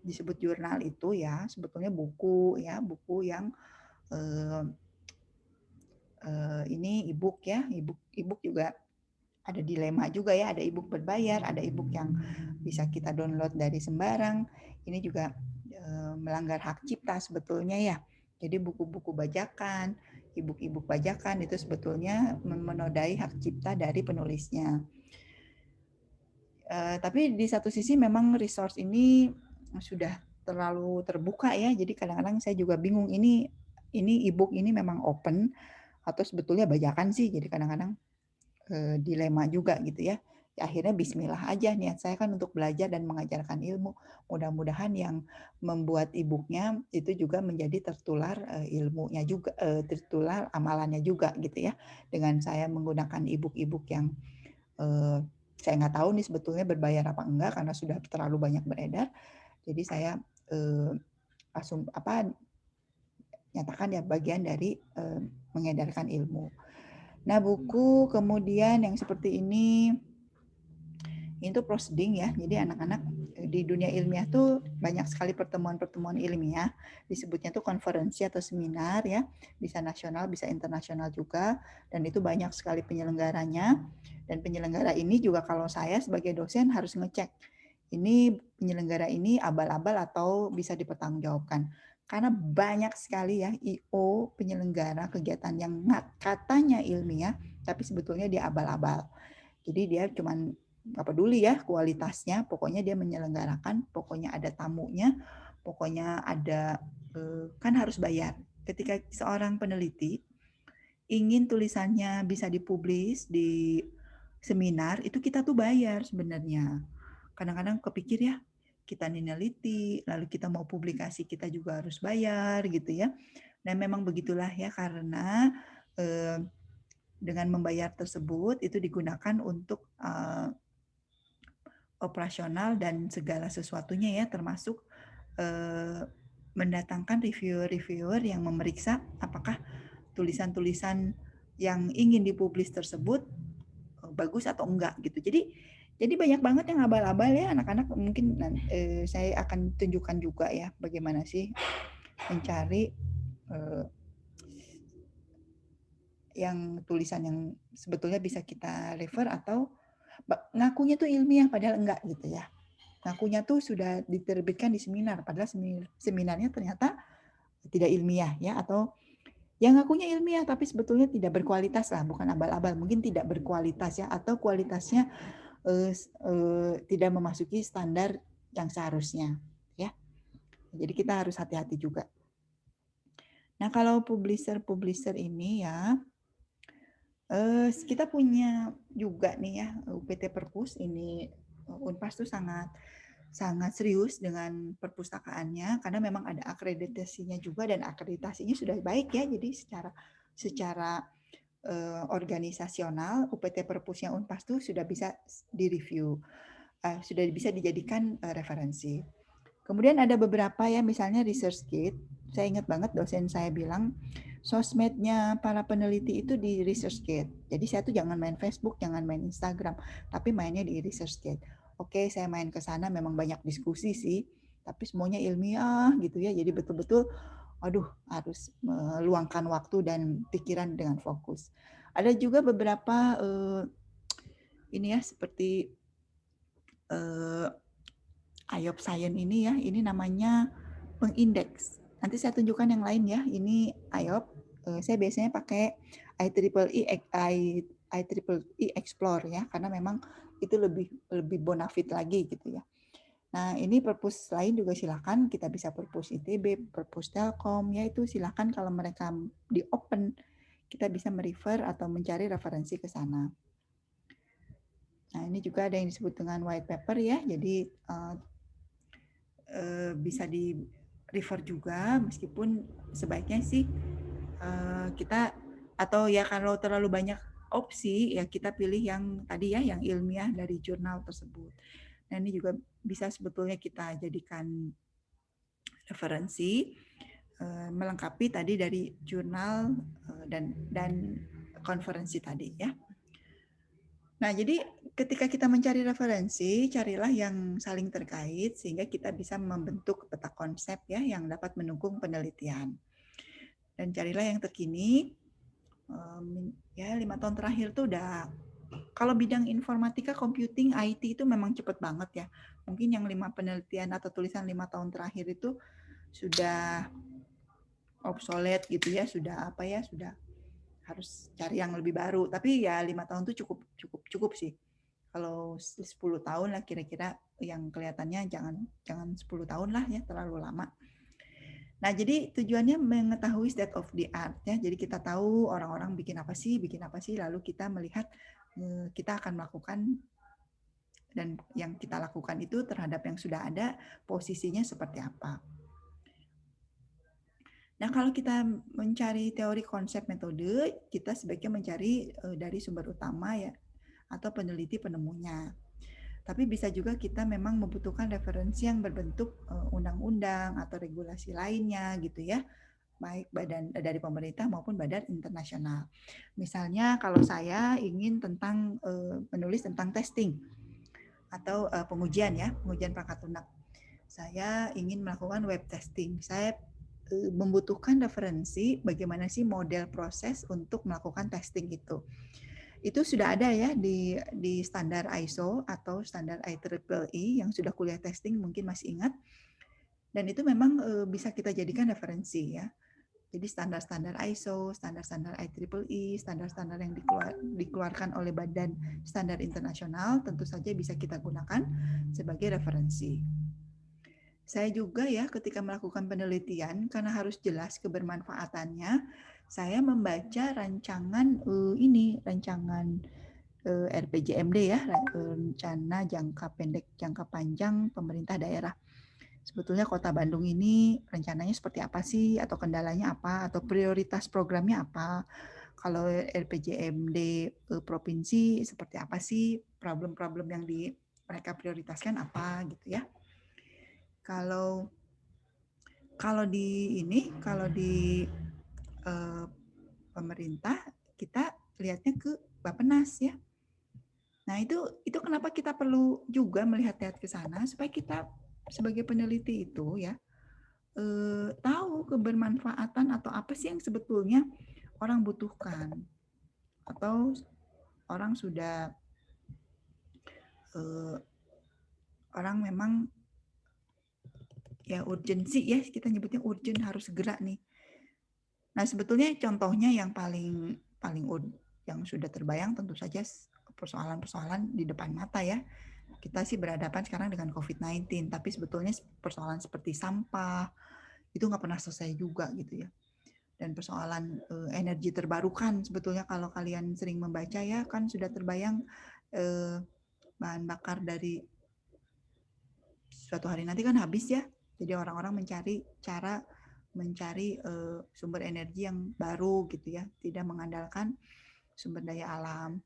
disebut jurnal itu ya sebetulnya buku ya, buku yang ini e-book ya, e-book juga ada dilema juga ya, ada e-book berbayar, ada e-book yang bisa kita download dari sembarang. Ini juga melanggar hak cipta sebetulnya ya. Jadi buku-buku bajakan, e-book bajakan itu sebetulnya menodai hak cipta dari penulisnya. Tapi di satu sisi memang resource ini sudah terlalu terbuka ya, jadi kadang-kadang saya juga bingung ini e-book ini memang open atau sebetulnya bajakan sih, jadi kadang-kadang dilema juga gitu ya. Akhirnya bismillah aja, niat saya kan untuk belajar dan mengajarkan ilmu. Mudah-mudahan yang membuat e-booknya itu juga menjadi tertular ilmunya juga, tertular amalannya juga gitu ya. Dengan saya menggunakan e-book yang saya nggak tahu nih sebetulnya berbayar apa enggak karena sudah terlalu banyak beredar. Jadi saya nyatakan ya bagian dari mengedarkan ilmu. Nah, buku kemudian yang seperti ini itu proceeding ya. Jadi anak-anak di dunia ilmiah tuh banyak sekali pertemuan-pertemuan ilmiah, disebutnya tuh konferensi atau seminar ya, bisa nasional, bisa internasional juga, dan itu banyak sekali penyelenggaranya. Dan penyelenggara ini juga kalau saya sebagai dosen harus ngecek, ini penyelenggara ini abal-abal atau bisa dipertanggungjawabkan. Karena banyak sekali ya IO penyelenggara kegiatan yang katanya ilmiah, tapi sebetulnya dia abal-abal. Jadi dia cuman nggak peduli ya kualitasnya, pokoknya dia menyelenggarakan, pokoknya ada tamunya, pokoknya ada, kan harus bayar. Ketika seorang peneliti ingin tulisannya bisa dipublis di seminar, itu kita tuh bayar sebenarnya. Kadang-kadang kepikir ya, kita neliti, lalu kita mau publikasi kita juga harus bayar gitu ya. Dan memang begitulah ya, karena dengan membayar tersebut itu digunakan untuk operasional dan segala sesuatunya ya, termasuk mendatangkan reviewer-reviewer yang memeriksa apakah tulisan-tulisan yang ingin dipublis tersebut bagus atau enggak gitu. Jadi banyak banget yang abal-abal ya anak-anak. Mungkin saya akan tunjukkan juga ya bagaimana sih mencari yang tulisan yang sebetulnya bisa kita refer atau ngakunya tuh ilmiah padahal enggak gitu ya. Ngakunya tuh sudah diterbitkan di seminar padahal seminarnya ternyata tidak ilmiah ya, atau yang ngakunya ilmiah tapi sebetulnya tidak berkualitas lah, bukan abal-abal, mungkin tidak berkualitas ya, atau kualitasnya tidak memasuki standar yang seharusnya ya. Jadi kita harus hati-hati juga. Nah, kalau publisher ini ya kita punya juga nih ya UPT Perpus ini, Unpas tuh sangat serius dengan perpustakaannya karena memang ada akreditasinya juga, dan akreditasinya sudah baik ya. Jadi secara organisasional UPT Perpusnya Unpas tuh sudah bisa direview, sudah bisa dijadikan referensi. Kemudian ada beberapa ya, misalnya ResearchGate. Saya ingat banget dosen saya bilang sosmednya para peneliti itu di ResearchGate. Jadi saya tuh jangan main Facebook, jangan main Instagram, tapi mainnya di ResearchGate. Oke, saya main ke sana memang banyak diskusi sih, tapi semuanya ilmiah gitu ya. Jadi betul-betul harus meluangkan waktu dan pikiran dengan fokus. Ada juga beberapa ini ya, seperti IOP Science ini ya, ini namanya pengindeks. Nanti saya tunjukkan yang lain ya. Ini IOP, saya biasanya pakai IEEE Explore ya, karena memang itu lebih bonafit lagi gitu ya. Nah, ini perpus lain juga silakan, kita bisa perpus ITB, perpus Telkom, ya itu silakan kalau mereka di open, kita bisa merefer atau mencari referensi ke sana. Nah, ini juga ada yang disebut dengan white paper ya, jadi bisa di refer juga, meskipun sebaiknya sih kita, atau ya kalau terlalu banyak opsi ya kita pilih yang tadi ya, yang ilmiah dari jurnal tersebut. Nah, ini juga bisa sebetulnya kita jadikan referensi melengkapi tadi dari jurnal dan konferensi tadi ya. Nah, jadi ketika kita mencari referensi, carilah yang saling terkait sehingga kita bisa membentuk peta konsep ya yang dapat mendukung penelitian. Dan carilah yang terkini. Ya 5 tahun terakhir tuh udah, kalau bidang informatika, computing, IT itu memang cepet banget ya. Mungkin yang 5 penelitian atau tulisan 5 tahun terakhir itu sudah obsolete gitu ya, sudah harus cari yang lebih baru. Tapi ya 5 tahun itu cukup sih. Kalau 10 tahun lah kira-kira yang kelihatannya jangan 10 tahun lah ya, terlalu lama. Nah, jadi tujuannya mengetahui state of the art ya. Jadi kita tahu orang-orang bikin apa sih, lalu kita melihat kita akan melakukan, dan yang kita lakukan itu terhadap yang sudah ada posisinya seperti apa. Nah, kalau kita mencari teori, konsep, metode, kita sebaiknya mencari dari sumber utama ya, atau peneliti penemunya. Tapi bisa juga kita memang membutuhkan referensi yang berbentuk undang-undang atau regulasi lainnya gitu ya, baik badan dari pemerintah maupun badan internasional. Misalnya kalau saya ingin menulis tentang testing atau pengujian perangkat lunak. Saya ingin melakukan web testing. Saya membutuhkan referensi bagaimana sih model proses untuk melakukan testing itu. Itu sudah ada ya di standar ISO atau standar IEEE yang sudah kuliah testing mungkin masih ingat. Dan itu memang bisa kita jadikan referensi ya. Jadi standar-standar ISO, standar-standar IEEE, standar-standar yang dikeluarkan oleh badan standar internasional tentu saja bisa kita gunakan sebagai referensi. Saya juga ya ketika melakukan penelitian, karena harus jelas kebermanfaatannya, saya membaca rancangan RPJMD ya, rencana jangka pendek jangka panjang pemerintah daerah. Sebetulnya Kota Bandung ini rencananya seperti apa sih, atau kendalanya apa, atau prioritas programnya apa. Kalau RPJMD provinsi seperti apa sih, problem-problem yang mereka prioritaskan apa gitu ya. Kalau di pemerintah kita lihatnya ke Bappenas ya. Nah, itu kenapa kita perlu juga melihat ke sana supaya kita sebagai peneliti itu ya tahu kebermanfaatan atau apa sih yang sebetulnya orang butuhkan, atau orang sudah orang memang ya urgensi ya, kita nyebutnya urgent, harus segera nih. Nah, sebetulnya contohnya yang paling yang sudah terbayang tentu saja persoalan-persoalan di depan mata ya. Kita sih berhadapan sekarang dengan COVID-19, tapi sebetulnya persoalan seperti sampah itu nggak pernah selesai juga gitu ya. Dan persoalan energi terbarukan, sebetulnya kalau kalian sering membaca ya kan sudah terbayang bahan bakar dari suatu hari nanti kan habis ya. Jadi orang-orang mencari cara sumber energi yang baru gitu ya, tidak mengandalkan sumber daya alam.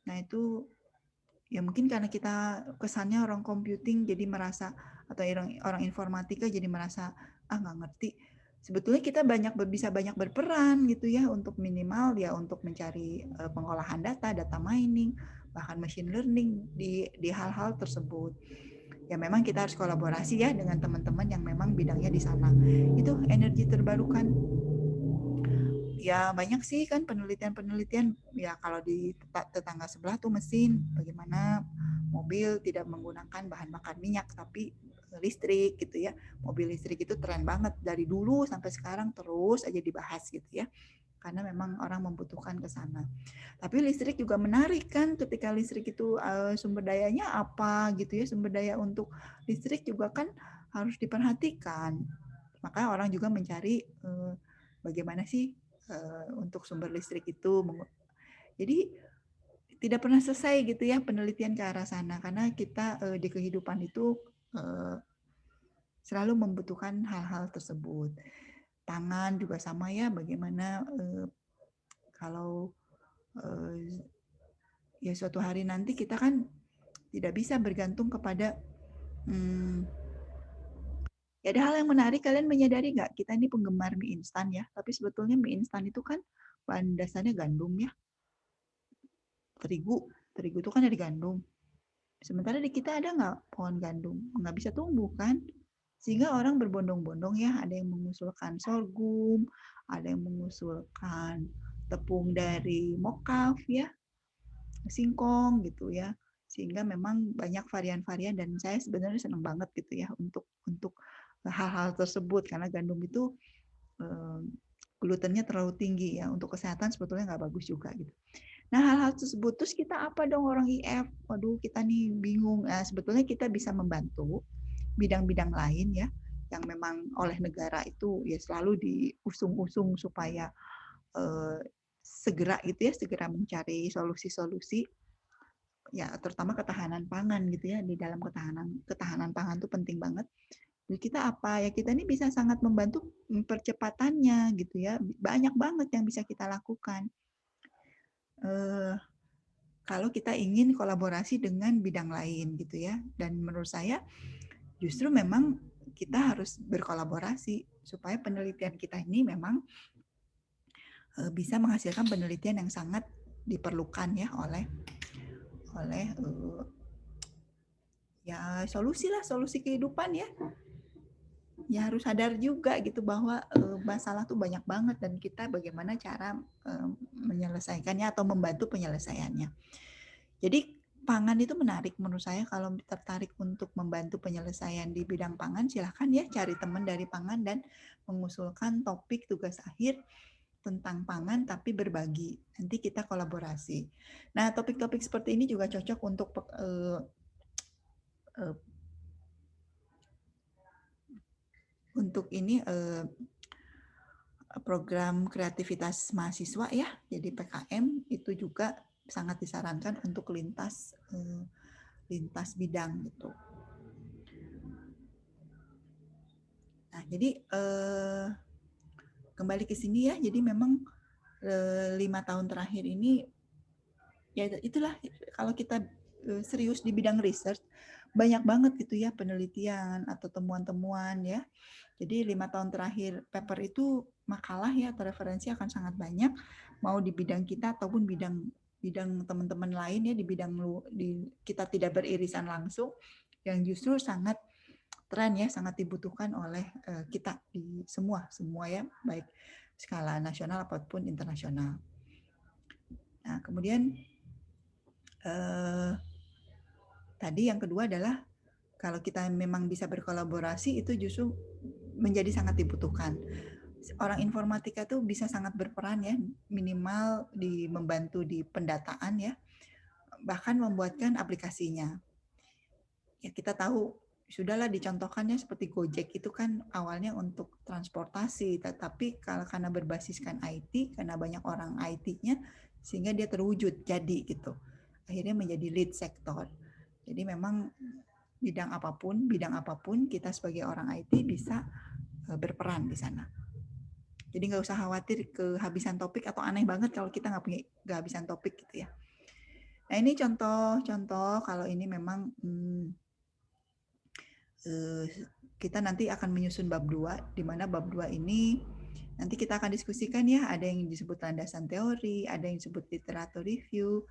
Nah, itu ya mungkin karena kita kesannya orang computing jadi merasa, atau orang informatika jadi merasa nggak ngerti. Sebetulnya kita bisa banyak berperan gitu ya, untuk minimal ya untuk mencari pengolahan data mining, bahkan machine learning di hal-hal tersebut. Ya memang kita harus kolaborasi ya dengan teman-teman yang memang bidangnya di sana. Itu energi terbarukan. Ya banyak sih kan penelitian ya, kalau di tetangga sebelah tuh mesin, bagaimana mobil tidak menggunakan bahan bakar minyak tapi listrik gitu ya. Mobil listrik itu tren banget dari dulu sampai sekarang, terus aja dibahas gitu ya. Karena memang orang membutuhkan ke sana. Tapi listrik juga menarik kan, ketika listrik itu sumber dayanya apa gitu ya, sumber daya untuk listrik juga kan harus diperhatikan. Maka orang juga mencari bagaimana sih untuk sumber listrik itu. Jadi tidak pernah selesai gitu ya penelitian ke arah sana, karena kita di kehidupan itu selalu membutuhkan hal-hal tersebut. Pangan juga sama ya, bagaimana kalau ya suatu hari nanti kita kan tidak bisa bergantung kepada ya ada hal yang menarik, kalian menyadari nggak, kita ini penggemar mie instan ya, tapi sebetulnya mie instan itu kan bahan dasarnya gandum ya, terigu itu kan dari gandum. Sementara di kita ada nggak pohon gandum? Nggak bisa tumbuh kan? Sehingga orang berbondong-bondong ya, ada yang mengusulkan sorghum, ada yang mengusulkan tepung dari mokaf ya, singkong gitu ya. Sehingga memang banyak varian-varian, dan saya sebenarnya senang banget gitu ya untuk hal-hal tersebut, karena gandum itu glutennya terlalu tinggi ya, untuk kesehatan sebetulnya nggak bagus juga gitu. Nah, hal-hal tersebut terus kita apa dong orang IF? Waduh, kita nih bingung. Nah, sebetulnya kita bisa membantu bidang-bidang lain ya yang memang oleh negara itu ya selalu diusung-usung supaya segera gitu ya, segera mencari solusi-solusi ya, terutama ketahanan pangan gitu ya. Di dalam ketahanan pangan itu penting banget. Jadi kita apa ya, kita ini bisa sangat membantu percepatannya gitu ya. Banyak banget yang bisa kita lakukan kalau kita ingin kolaborasi dengan bidang lain gitu ya. Dan menurut saya justru memang kita harus berkolaborasi supaya penelitian kita ini memang bisa menghasilkan penelitian yang sangat diperlukan ya oleh ya solusi kehidupan ya. Ya harus sadar juga gitu bahwa masalah tuh banyak banget dan kita bagaimana cara menyelesaikannya atau membantu penyelesaiannya. Jadi pangan itu menarik menurut saya. Kalau tertarik untuk membantu penyelesaian di bidang pangan, silahkan ya cari teman dari pangan dan mengusulkan topik tugas akhir tentang pangan tapi berbagi. Nanti kita kolaborasi. Nah, topik-topik seperti ini juga cocok untuk ini program kreativitas mahasiswa ya. Jadi PKM itu juga sangat disarankan untuk lintas bidang gitu. Nah, jadi kembali ke sini ya. Jadi memang 5 tahun terakhir ini ya itulah, kalau kita serius di bidang research banyak banget gitu ya penelitian atau temuan-temuan ya. Jadi 5 tahun terakhir paper itu makalah ya atau referensi akan sangat banyak, mau di bidang kita ataupun bidang teman-teman lain ya, di bidang kita tidak beririsan langsung, yang justru sangat tren ya, sangat dibutuhkan oleh kita di semua ya, baik skala nasional ataupun internasional. Nah, kemudian tadi yang kedua adalah kalau kita memang bisa berkolaborasi itu justru menjadi sangat dibutuhkan. Orang informatika tuh bisa sangat berperan ya, minimal membantu di pendataan ya, bahkan membuatkan aplikasinya. Ya kita tahu, sudahlah dicontohkannya seperti Gojek itu kan awalnya untuk transportasi, tetapi karena berbasiskan IT, karena banyak orang IT-nya, sehingga dia terwujud jadi gitu. Akhirnya menjadi lead sektor. Jadi memang bidang apapun kita sebagai orang IT bisa berperan di sana. Jadi nggak usah khawatir kehabisan topik atau aneh banget kalau kita nggak punya kehabisan topik gitu ya. Nah ini contoh kalau ini memang kita nanti akan menyusun bab 2, di mana bab 2 ini nanti kita akan diskusikan ya, ada yang disebut landasan teori, ada yang disebut literatur review,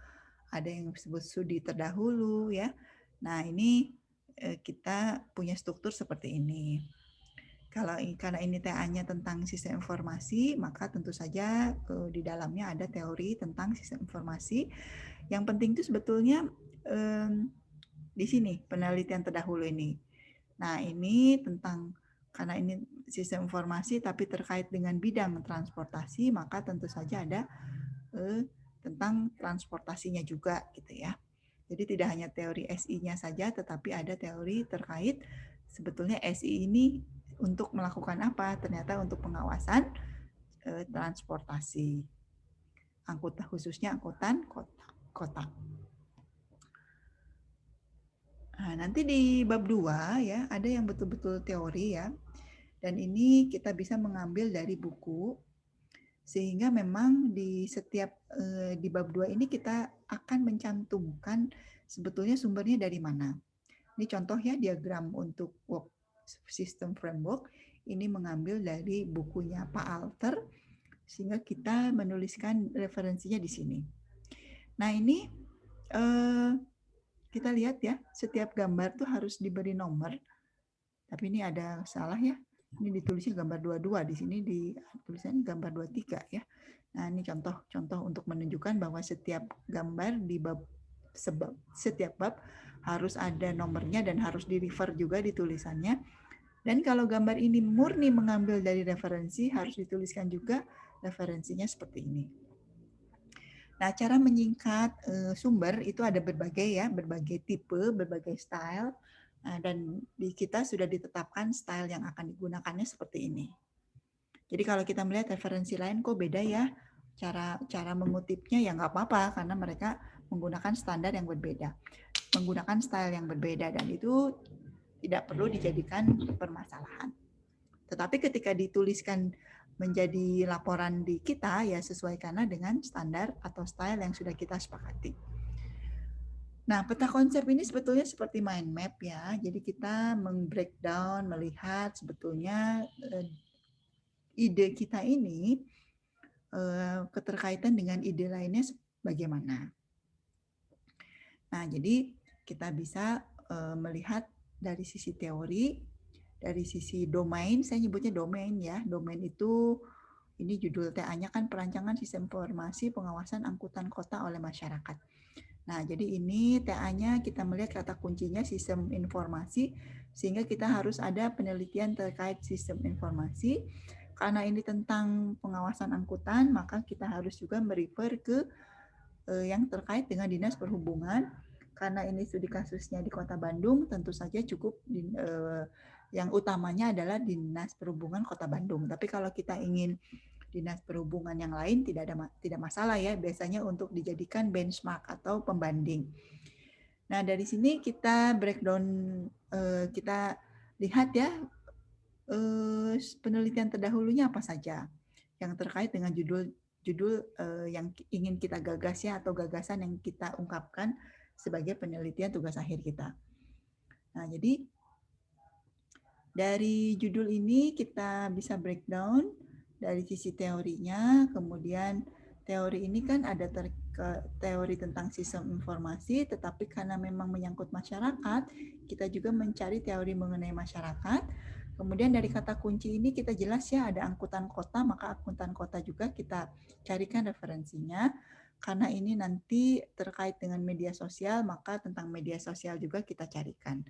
ada yang disebut studi terdahulu ya. Nah ini kita punya struktur seperti ini. Karena ini TA-nya tentang sistem informasi, maka tentu saja di dalamnya ada teori tentang sistem informasi. Yang penting itu sebetulnya di sini penelitian terdahulu ini. Nah ini karena ini sistem informasi tapi terkait dengan bidang transportasi, maka tentu saja ada tentang transportasinya juga gitu ya. Jadi tidak hanya teori SI-nya saja, tetapi ada teori terkait sebetulnya SI ini untuk melakukan apa? Ternyata untuk pengawasan transportasi, khususnya angkutan kota. Nah, nanti di bab 2 ya, ada yang betul-betul teori ya. Dan ini kita bisa mengambil dari buku, sehingga memang di setiap di bab 2 ini kita akan mencantumkan sebetulnya sumbernya dari mana. Ini contoh ya, diagram untuk work system framework ini mengambil dari bukunya Pak Alter, sehingga kita menuliskan referensinya di sini. Nah ini kita lihat ya, setiap gambar tuh harus diberi nomor, tapi ini ada salah ya, ini ditulisnya gambar 22, di sini ditulisnya gambar 23 ya. Nah ini contoh untuk menunjukkan bahwa setiap gambar di setiap bab harus ada nomornya dan harus di refer juga di tulisannya Dan kalau gambar ini murni mengambil dari referensi, harus dituliskan juga referensinya seperti ini. Nah, cara menyingkat sumber itu ada berbagai tipe, berbagai style. Nah, dan di kita sudah ditetapkan style yang akan digunakannya seperti ini. Jadi kalau kita melihat referensi lain kok beda ya, cara mengutipnya ya nggak apa-apa karena mereka menggunakan standar yang berbeda, menggunakan style yang berbeda, dan itu tidak perlu dijadikan permasalahan. Tetapi ketika dituliskan menjadi laporan di kita ya sesuaikanlah dengan standar atau style yang sudah kita sepakati. Nah, peta konsep ini sebetulnya seperti mind map ya. Jadi kita meng-breakdown, melihat sebetulnya ide kita ini keterkaitan dengan ide lainnya bagaimana. Nah, jadi kita bisa melihat dari sisi teori, dari sisi domain, saya nyebutnya domain ya. Domain itu, ini judul TA-nya kan perancangan sistem informasi pengawasan angkutan kota oleh masyarakat. Nah, jadi ini TA-nya kita melihat kata kuncinya sistem informasi, sehingga kita harus ada penelitian terkait sistem informasi. Karena ini tentang pengawasan angkutan, maka kita harus juga merefer ke yang terkait dengan Dinas Perhubungan. Karena ini studi kasusnya di Kota Bandung, tentu saja cukup yang utamanya adalah Dinas Perhubungan Kota Bandung. Tapi kalau kita ingin Dinas Perhubungan yang lain tidak masalah ya, biasanya untuk dijadikan benchmark atau pembanding. Nah, dari sini kita breakdown, kita lihat ya penelitian terdahulunya apa saja yang terkait dengan judul yang ingin kita gagas ya, atau gagasan yang kita ungkapkan sebagai penelitian tugas akhir kita. Nah, jadi dari judul ini kita bisa breakdown dari sisi teorinya, kemudian teori ini kan ada teori tentang sistem informasi, tetapi karena memang menyangkut masyarakat, kita juga mencari teori mengenai masyarakat. Kemudian dari kata kunci ini kita jelas ya ada angkutan kota, maka angkutan kota juga kita carikan referensinya. Karena ini nanti terkait dengan media sosial, maka tentang media sosial juga kita carikan.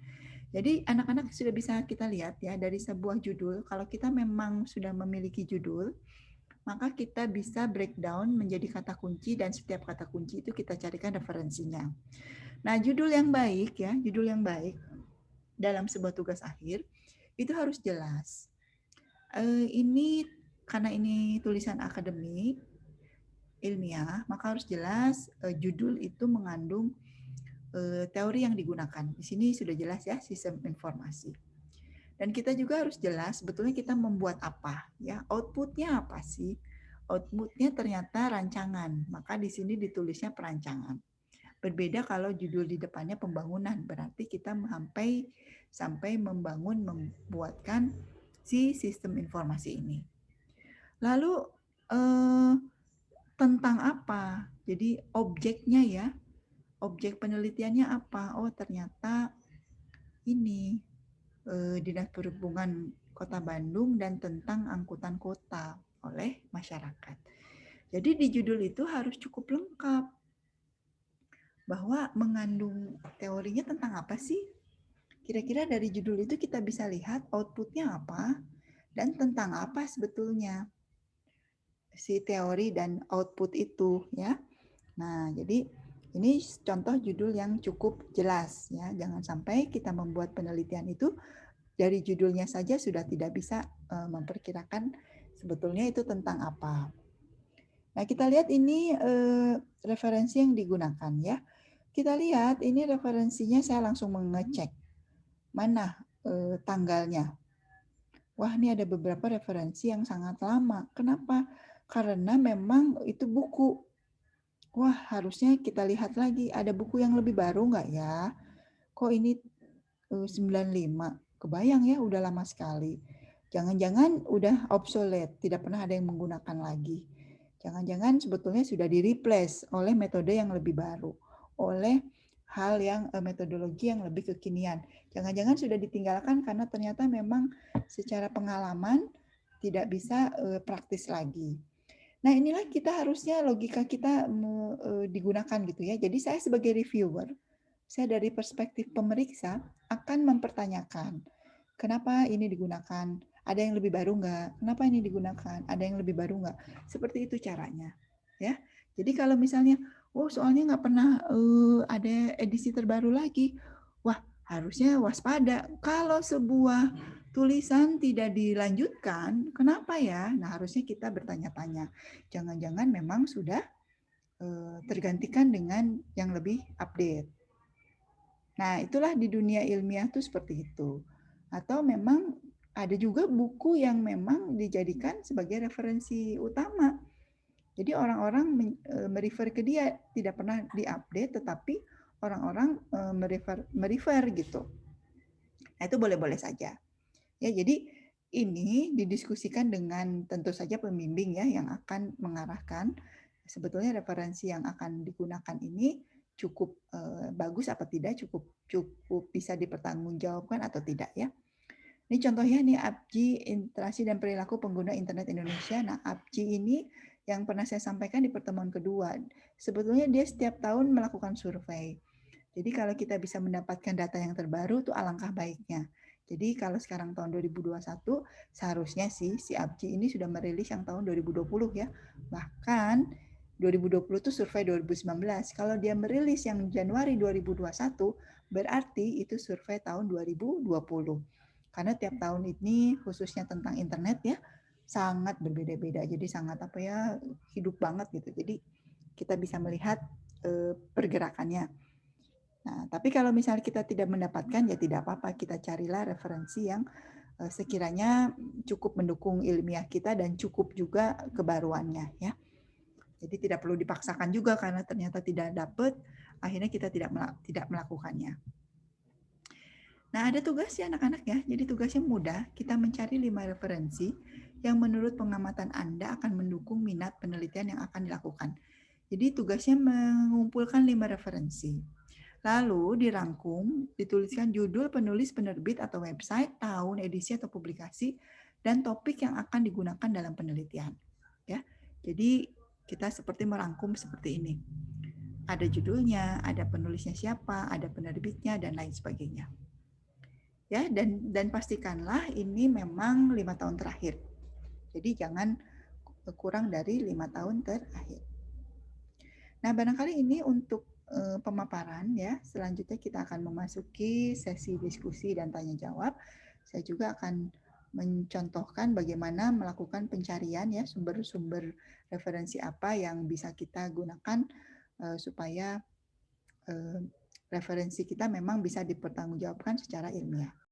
Jadi anak-anak sudah bisa kita lihat ya dari sebuah judul, kalau kita memang sudah memiliki judul, maka kita bisa breakdown menjadi kata kunci dan setiap kata kunci itu kita carikan referensinya. Nah, judul yang baik ya, judul yang baik dalam sebuah tugas akhir itu harus jelas. Ini karena ini tulisan akademik ilmiah, maka harus jelas judul itu mengandung teori yang digunakan. Di sini sudah jelas ya, sistem informasi. Dan kita juga harus jelas sebetulnya kita membuat apa ya, outputnya apa sih? Outputnya ternyata rancangan, maka di sini ditulisnya perancangan. Berbeda kalau judul di depannya pembangunan, berarti kita sampai membuatkan si sistem informasi ini. Lalu tentang apa? Jadi objeknya ya, objek penelitiannya apa? Oh ternyata ini Dinas Perhubungan Kota Bandung dan tentang angkutan kota oleh masyarakat. Jadi di judul itu harus cukup lengkap bahwa mengandung teorinya tentang apa sih? Kira-kira dari judul itu kita bisa lihat outputnya apa dan tentang apa sebetulnya si teori dan output itu ya. Nah, jadi ini contoh judul yang cukup jelas ya. Jangan sampai kita membuat penelitian itu dari judulnya saja sudah tidak bisa memperkirakan sebetulnya itu tentang apa. Nah, kita lihat ini referensi yang digunakan ya. Kita lihat ini referensinya, saya langsung mengecek mana tanggalnya. Wah, ini ada beberapa referensi yang sangat lama. Kenapa? Karena memang itu buku. Wah, harusnya kita lihat lagi, ada buku yang lebih baru nggak ya? Kok ini 95? Kebayang ya, udah lama sekali. Jangan-jangan udah obsolete, tidak pernah ada yang menggunakan lagi. Jangan-jangan sebetulnya sudah di-replace oleh metode yang lebih baru, oleh hal yang metodologi yang lebih kekinian. Jangan-jangan sudah ditinggalkan karena ternyata memang secara pengalaman tidak bisa praktis lagi. Nah, inilah kita harusnya logika kita digunakan gitu ya. Jadi saya sebagai reviewer, saya dari perspektif pemeriksa akan mempertanyakan, kenapa ini digunakan? Ada yang lebih baru nggak? Kenapa ini digunakan? Ada yang lebih baru nggak? Seperti itu caranya. Ya. Jadi kalau misalnya, soalnya nggak pernah ada edisi terbaru lagi. Wah, harusnya waspada. Kalau sebuah tulisan tidak dilanjutkan, kenapa ya? Nah, harusnya kita bertanya-tanya. Jangan-jangan memang sudah tergantikan dengan yang lebih update. Nah, itulah di dunia ilmiah tuh seperti itu. Atau memang ada juga buku yang memang dijadikan sebagai referensi utama. Jadi orang-orang merefer ke dia, tidak pernah diupdate, tetapi orang-orang merefer gitu. Nah, itu boleh-boleh saja. Ya, jadi ini didiskusikan dengan tentu saja pembimbing ya yang akan mengarahkan sebetulnya referensi yang akan digunakan ini cukup bagus apa tidak, cukup bisa dipertanggungjawabkan atau tidak ya. Ini contohnya nih APJI, Interaksi dan Perilaku Pengguna Internet Indonesia. Nah, APJI ini yang pernah saya sampaikan di pertemuan kedua. Sebetulnya dia setiap tahun melakukan survei. Jadi kalau kita bisa mendapatkan data yang terbaru itu alangkah baiknya. Jadi kalau sekarang tahun 2021 seharusnya si APJI ini sudah merilis yang tahun 2020 ya. Bahkan 2020 itu survei 2019. Kalau dia merilis yang Januari 2021 berarti itu survei tahun 2020. Karena tiap tahun ini khususnya tentang internet ya sangat berbeda-beda. Jadi sangat hidup banget gitu. Jadi kita bisa melihat pergerakannya. Nah, tapi kalau misalnya kita tidak mendapatkan ya tidak apa-apa, kita carilah referensi yang sekiranya cukup mendukung ilmiah kita dan cukup juga kebaruannya ya. Jadi tidak perlu dipaksakan juga karena ternyata tidak dapat, akhirnya kita tidak melakukannya. Nah, ada tugas ya anak-anak ya. Jadi tugasnya mudah, kita mencari 5 referensi yang menurut pengamatan Anda akan mendukung minat penelitian yang akan dilakukan. Jadi tugasnya mengumpulkan 5 referensi. Lalu dirangkum, dituliskan judul, penulis, penerbit atau website, tahun, edisi atau publikasi, dan topik yang akan digunakan dalam penelitian. Ya, jadi kita seperti merangkum seperti ini. Ada judulnya, ada penulisnya siapa, ada penerbitnya, dan lain sebagainya. Ya, dan pastikanlah ini memang 5 tahun terakhir. Jadi jangan kurang dari 5 tahun terakhir. Nah, barangkali ini untuk pemaparan ya. Selanjutnya kita akan memasuki sesi diskusi dan tanya jawab. Saya juga akan mencontohkan bagaimana melakukan pencarian ya sumber-sumber referensi apa yang bisa kita gunakan supaya referensi kita memang bisa dipertanggungjawabkan secara ilmiah.